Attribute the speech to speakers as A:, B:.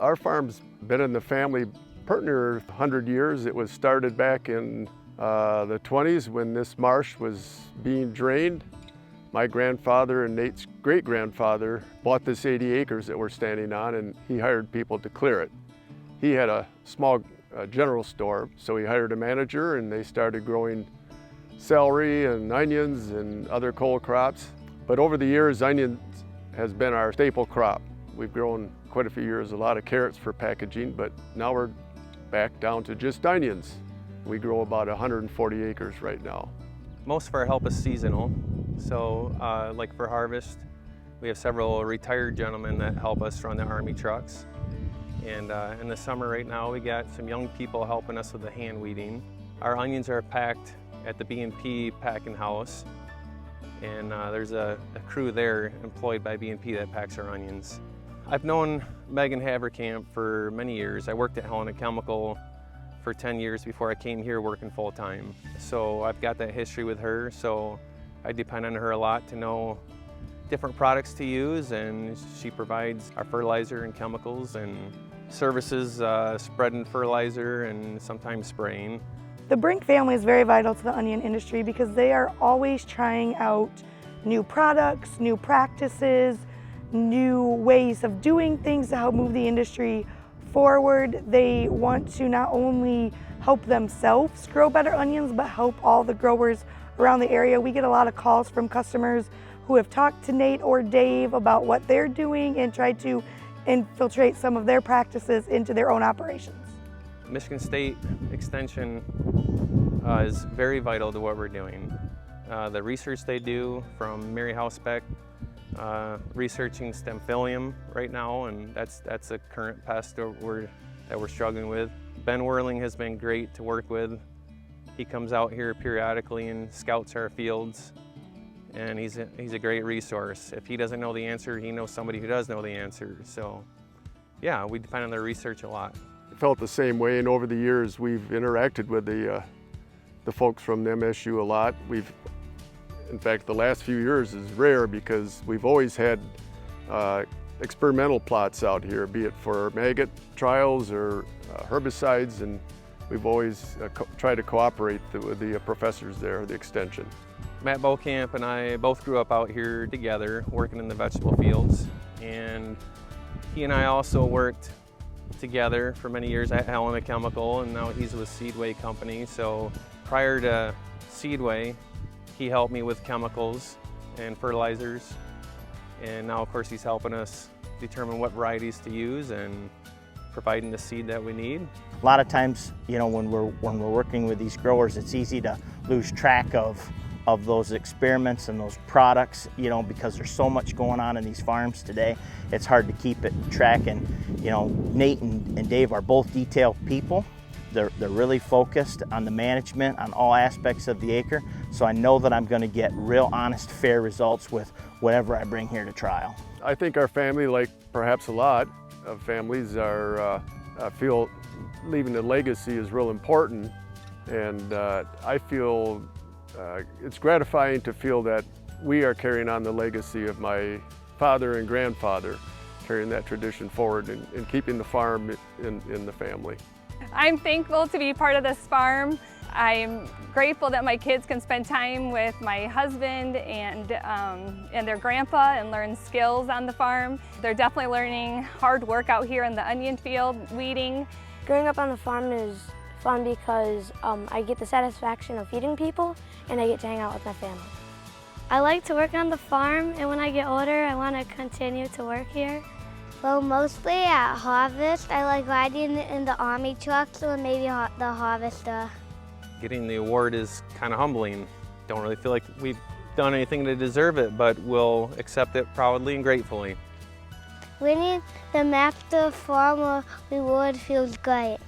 A: Our farm's been in the family pretty near 100 years. It was started back in the 20s when this marsh was being drained. My grandfather and Nate's great-grandfather bought this 80 acres that we're standing on, and he hired people to clear it. He had a small general store, so he hired a manager and they started growing celery and onions and other cole crops. But over the years, onions has been our staple crop. We've grown quite a few years, a lot of carrots for packaging, but now we're back down to just onions. We grow about 140 acres right now.
B: Most of our help is seasonal. So like for harvest, we have several retired gentlemen that help us run the Army trucks. And in the summer right now, we got some young people helping us with the hand weeding. Our onions are packed at the B&P packing house. And there's a crew there employed by B&P that packs our onions. I've known Meghan Haverkamp for many years. I worked at Helena Chemical for 10 years before I came here working full-time. So I've got that history with her, so I depend on her a lot to know different products to use, and she provides our fertilizer and chemicals and services, spreading fertilizer and sometimes spraying.
C: The Brink family is very vital to the onion industry because they are always trying out new products, new practices, new ways of doing things to help move the industry forward. They want to not only help themselves grow better onions, but help all the growers around the area. We get a lot of calls from customers who have talked to Nate or Dave about what they're doing and tried to infiltrate some of their practices into their own operations.
B: Michigan State Extension is very vital to what we're doing. The research they do from Mary Housebeck, researching Stemphillium right now, and that's a current pest that we're struggling with. Ben Whirling has been great to work with. He comes out here periodically and scouts our fields, and he's a great resource. If he doesn't know the answer, he knows somebody who does know the answer. So yeah, we depend on their research a lot.
A: I felt the same way, and over the years we've interacted with the folks from MSU a lot. In fact, the last few years is rare because we've always had experimental plots out here, be it for maggot trials or herbicides, and we've always tried to cooperate with the professors there, the extension.
B: Matt Beaucamp and I both grew up out here together, working in the vegetable fields, and he and I also worked together for many years at Helena Chemical, and now he's with Seedway Company. So prior to Seedway, he helped me with chemicals and fertilizers, and now of course he's helping us determine what varieties to use and providing the seed that we need.
D: A lot of times, you know, when we're working with these growers, it's easy to lose track of those experiments and those products, you know, because there's so much going on in these farms today. It's hard to keep it track, and you know, Nate and Dave are both detailed people. They're really focused on the management, on all aspects of the acre, so I know that I'm going to get real honest, fair results with whatever I bring here to trial.
A: I think our family, like perhaps a lot of families, feel leaving a legacy is real important, and I feel it's gratifying to feel that we are carrying on the legacy of my father and grandfather, carrying that tradition forward and keeping the farm in the family.
E: I'm thankful to be part of this farm. I'm grateful that my kids can spend time with my husband and their grandpa and learn skills on the farm. They're definitely learning hard work out here in the onion field, weeding.
F: Growing up on the farm is fun because I get the satisfaction of feeding people and I get to hang out with my family.
G: I like to work on the farm, and when I get older, I want to continue to work here.
H: Well, mostly at harvest. I like riding in the Army trucks or maybe the harvester.
B: Getting the award is kind of humbling. Don't really feel like we've done anything to deserve it, but we'll accept it proudly and gratefully.
H: Winning the Master Farmer Award feels great.